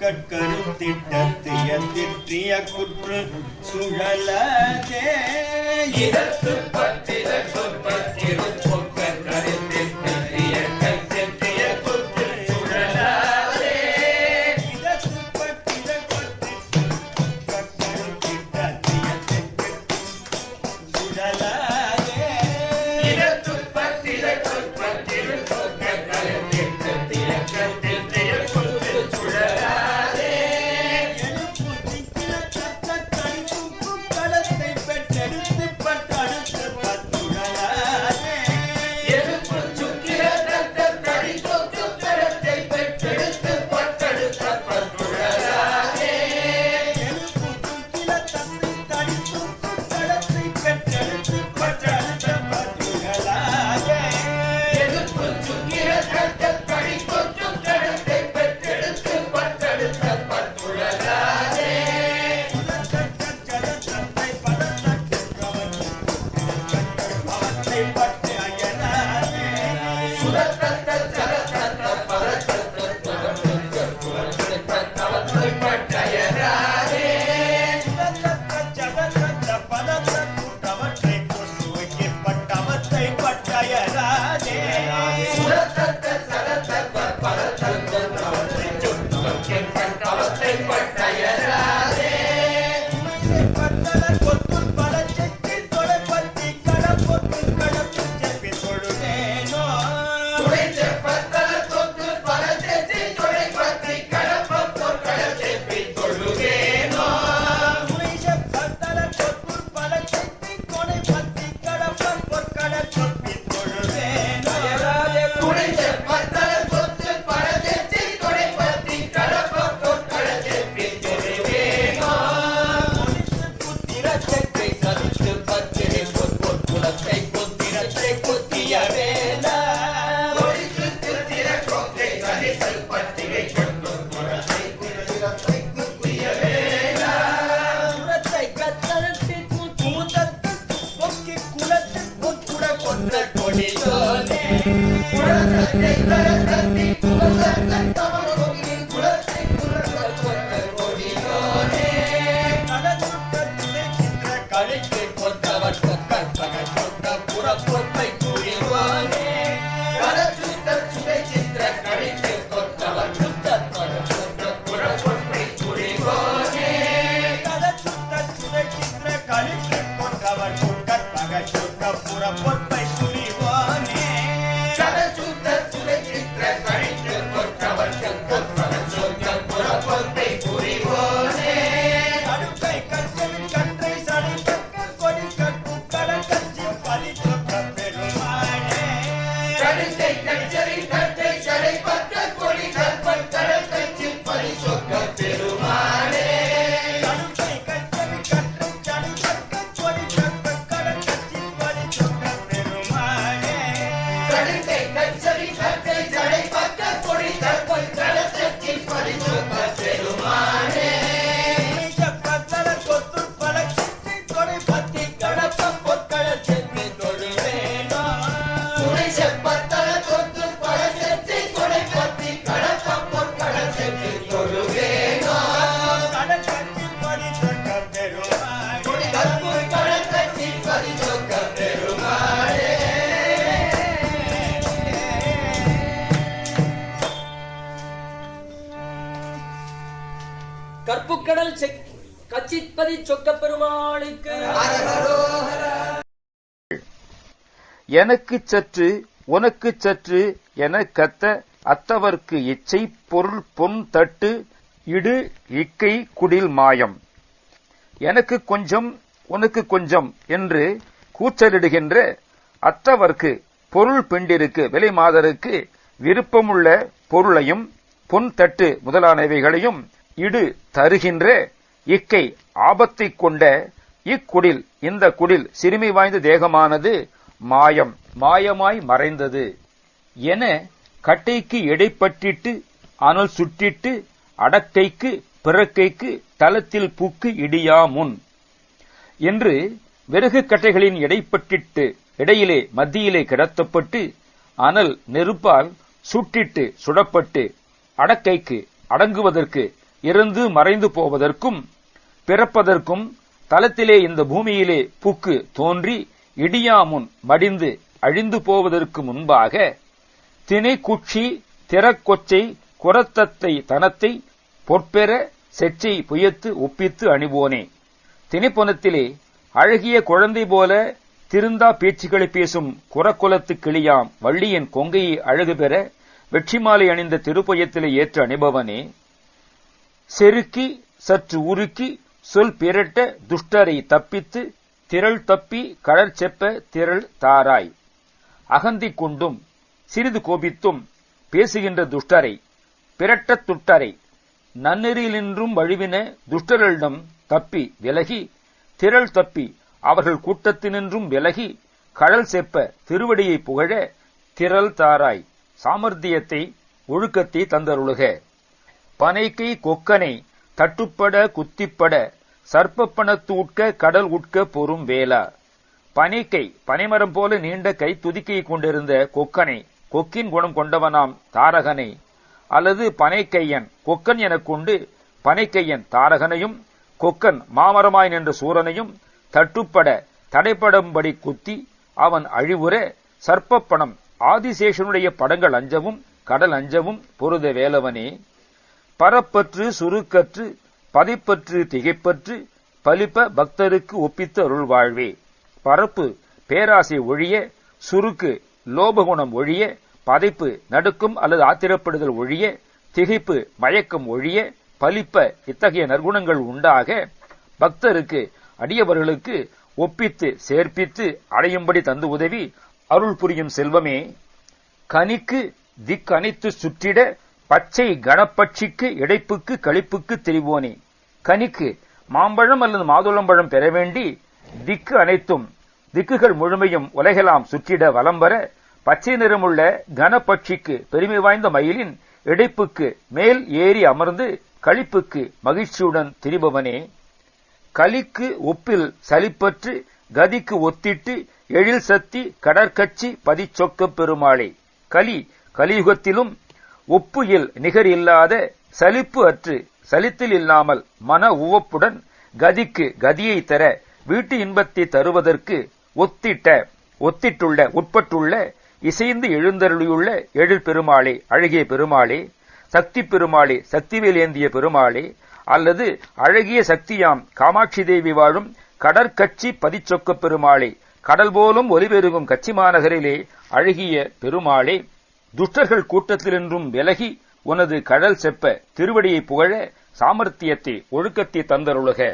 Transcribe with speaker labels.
Speaker 1: கருத்திட்டத்திய திற்றிய குற்று சுழலதே இதற்கு பத்திர சொற்பத்திரு பொக்க கருத்திட்டிய கருத்திட்டிய குற்று சுழலதே இதற்கு பத்திர கருத்திட்டத்திய சுழலதே இதற்கு பத்திர சொற்பத்திரு பொக்க கருத்திட்டிய கருத்திட்டிய குற்று சுழலதே எழுப்பு சிக்கின தத்த கடிப்பு கடத்தை பெற்றெடுத்து பட்டடுத்து பத்துழலதே எழுப்பு சுக்கின தத்த கடிப்பு கடத்தை பெற்றெடுத்து பட்டடுத்து பத்துழலதே எழுப்பு சுக்கின தத்தை கடிப்பு கடத்தை பெற்றெடுத்து பட்டடுத்து பத்துழலதே எழுப்பு சுக்கின தத்த கடிப்பு கடத்தை பெற்றெடுத்து பட்டடுத்து பத்துழலதே ஜலத்தை பதத்தட்டு அவத்தை பட்டு அயனாதே சுரத்தத்த ஜலத்தத்த பதத்தட்டு அவத்தை பட்டு அயனாதே சுரத்தத்த ஜலத்தத்த பதத்தட்டு அவத்தை கொசுவைக்கு பட்டவத்தை பட்டு அயனாதே சுரத்தத்த ஜலத்தத்த பதத்தட்டு அவத்தை சுற்றுவத்தை பட்டவத்தை பட்டு அயனாதே பத்தல கொத்து பலச்செட்டி தொலைப்பத்தி கடப்பொத்து கடப்பு செப்பி தொழுதேனோ துளைச்ச பத்தல கொத்து பலச்செட்டி தொலைப்பத்தி கடப்பொத்து கடச்செப்பி தொழுதேனோ துளைச்ச பத்தல கொத்து பலச்செட்டி தொலைப்பத்தி கடப்பொத்து கடச்செப்பி தொழுதேனோ துளைச்ச பத்தல கொத்து பலச்செட்டி தொலைப்பத்தி கடப்பொத்து கடச்செப்பி தொழுதேனோ புத்திரத்தை கருத்து பத்திரை பொற்குலத்தை புத்திரத்தை புத்திய வேலா ஒழித்து திருத்திர கொங்கை கரிசல் பத்திரை கொண்டு குலத்தை புத்திரத்தை புத்திய வேலா சுரத்தை கத்தரத்தை கூத்தத்து பொக்கி குலத்து பொற்குட கொண்ட கொடியோனே குலத்தை கரத்தத்தி குலத்தை தவறு பொக்கி குலத்தை குலத்தை கொண்ட கொடியோனே கழித்து கொண்டவர் கொக்கர் பகச்சொக்க புறப்பொத்தை கூறிவானே கரச்சுத்த சுவை சித்திர கழித்து கொண்டவர் சுத்தர் பகச்சொக்க புறப்பொத்தை கூறிவானே கரச்சுத்த சுவை சித்திர கழித்து கொண்டவர் கொக்கர் பகச்சொக்க புறப்பொத்தை கூறிவானே கரச்சுத்த சுவை சித்திர கழித்து கொண்டவர் கொக்கர் பகச்சொக்க புறப்பொத்தை கூறிவானே அடுப்பை கற்றவி கற்றை சடைப்பக்க கொடி கட்டு கடற்கட்சி பரிசொக்க பெருமானே கழுத்தை கற்றவி கற்றை சடைப்பக்க கொடி கற்பல் கடற்கட்சி பரிசொக்க பெருமானே அடுப்பை கற்றவி கற்றை சடைப்பக்க கொடி கற்பல் கடற்கட்சி பரிசொக்க பெருமானே கழுத்தை கற்றவி கற்றை சடைப்பக்க கொடி கற்பல் கடற்கட்சி பரிசொக்க பெருமானே பத்தல கொத்து பலச்சித்தி தொலைப்பத்தி கடப்ப பொற்கள செப்பி தொழுவேனோ துணைச்ச பத்தல கொத்து பலச்சித்தி தொலைப்பத்தி கடப்ப பொற்கள செப்பி தொழுவேனோ கடற்கட்சி பரிசொக்க பெருமானே கற்பு கடற்கட்சி பரிசொக்க பெருமானே
Speaker 2: கற்புக்கடல் கச்சிப்பதி சொக்க பெருமாளுக்கு
Speaker 3: எனக்குச் சற்று உனக்குச் சற்று எனக் கத்த அத்தவர்க்கு இச்சை பொருள் பொன் தட்டு இடு இக்கை குடில் மாயம் எனக்கு கொஞ்சம் உனக்கு கொஞ்சம் என்று கூச்சலிடுகின்ற அத்தவர்க்கு பொருள் பெண்டிருக்கு விலை மாதருக்கு விருப்பமுள்ள பொருளையும் பொன் தட்டு முதலானவைகளையும் இடு தருகின்ற இக்கை ஆபத்தைக் கொண்ட இக்குடில் இந்த குடில் சிறுமி வாய்ந்த தேகமானது மாயம் மாயமாய் மறைந்தது என கட்டைக்கு எடைப்பட்டிட்டு அனல் சுட்டிட்டு அடக்கைக்கு பிறக்கைக்கு தலத்தில் புக்கு இடியா முன் என்று விறகு கட்டைகளின் இடைப்பட்டிட்டு இடையிலே மத்தியிலே கிடத்தப்பட்டு அனல் நெருப்பால் சுட்டிட்டு சுடப்பட்டு அடக்கைக்கு அடங்குவதற்கு இறந்து மறைந்து போவதற்கும் பிறப்பதற்கும் தலத்திலே இந்த பூமியிலே புக்கு தோன்றி இடியாமுன் மடிந்து அழிந்து போவதற்கு முன்பாக திணைக்குச்சி திறக்கொச்சை குரத்தத்தை தனத்தை பொற்பெற செச்சை புயத்து ஒப்பித்து அணிவோனே. திணைப்புனத்திலே அழகிய குழந்தை போல திருந்தா பேச்சுக்களை பேசும் குரக்குலத்து கிளியாம் வள்ளியின் கொங்கையை அழகு பெற வெற்றிமாலை அணிந்த திருப்புயத்திலே ஏற்று அணிபவனே. செருக்கி சற்று உருக்கி சொல் பிறட்ட துஷ்டரை தப்பித்து திரள் தப்பி கடற்செப்ப திரள் தாராய். அகந்தி கொண்டும் சிறிது கோபித்தும் பேசுகின்ற துஷ்டரை பிறட்டத் துட்டரை நன்னெறியினின்றும் வழுவின துஷ்டர்களிடம் தப்பி விலகி திரள் தப்பி அவர்கள் கூட்டத்தினின்றும் விலகி கடல் செப்ப திருவடியை புகழ திரள் தாராய். சாமர்த்தியத்தை ஒழுக்கத்தை தந்தருளுக. பனைக்கை கொக்கனை தட்டுப்பட குத்திப்பட சர்ப்பப்பணத்து உட்க கடல் உட்க பொறும் வேளா. பனைக்கை பனைமரம் போல நீண்ட கை துதிக்கையை கொண்டிருந்த கொக்கனை கொக்கின் குணம் கொண்டவனாம் தாரகனை அல்லது பனைக்கையன் கொக்கன் எனக் கொண்டு பனைக்கையன் தாரகனையும் கொக்கன் மாமரமாய் நின்ற சூரனையும் தட்டுப்பட தடைப்படும்படி குத்தி அவன் அழிவுற சர்ப்பப்பணம் ஆதிசேஷனுடைய படங்கள் அஞ்சவும் கடல் அஞ்சவும் பொருத வேலவனே. பரப்பற்று சுருக்கற்று பதிப்பற்று திகைப்பற்று பலிப்ப பக்தருக்கு ஒப்பித்த அருள் வாழ்வே. பரப்பு பேராசை ஒழிய, சுருக்கு லோபகுணம் ஒழிய, பதைப்பு நடுக்கும் அல்லது ஆத்திரப்படுதல் ஒழிய, திகைப்பு மயக்கம் ஒழிய, பலிப்ப இத்தகைய நற்குணங்கள் உண்டாக பக்தருக்கு அடியவர்களுக்கு ஒப்பித்து சேர்ப்பித்து அடையும்படி தந்து உதவி அருள் புரியும் செல்வமே. கனிக்கு திக்கனைத்து சுற்றிட பச்சை கணப்பட்சிக்கு இடைப்புக்கு களிப்புக்கு தெரிவோனே. கனிக்கு மாம்பழம் அல்லது மாதுளம்பழம் பெற வேண்டி திக்கு அனைத்தும் திக்குகள் முழுமையும் உலகெல்லாம் சுற்றிட வலம்பெற பச்சை நிறமுள்ள கனப்பட்சிக்கு பெருமை வாய்ந்த மயிலின் இடைப்புக்கு மேல் ஏறி அமர்ந்து களிப்புக்கு மகிழ்ச்சியுடன் திரிபவனே. கலிக்கு ஒப்பில் சலிப்பற்று கதிக்கு ஒத்திட்டு எழில் சத்தி கடற்கச்சி பதிச்சொக்க பெருமாளே. கலியுகத்திலும் ஒப்புயில் நிகர் இல்லாத சலிப்பு அற்று சலித்தில் இல்லாமல் மன உவப்புடன் கதிக்கு கதியை தர வீட்டு இன்பத்தை தருவதற்கு உட்பட்டுள்ள இசைந்து எழுந்தருளியுள்ள எழில் பெருமாளே, அழகிய பெருமாளே, சக்தி பெருமாளே, சக்திவேல் ஏந்திய பெருமாளே, அல்லது அழகிய சக்தியாம் காமாட்சி தேவி வாழும் கடற்கச்சி பதிச்சொக்க பெருமாளே, கடல் போலும் ஒலிபெருகும் கச்சி மாநகரிலே அழகிய பெருமாளே. துஷ்டர்கள் கூட்டத்திலின்றும் விலகி உனது கடல் செப்ப திருவடியை புகழ சாமர்த்தியத்தை ஒழுக்கத்தை தந்தருளுக.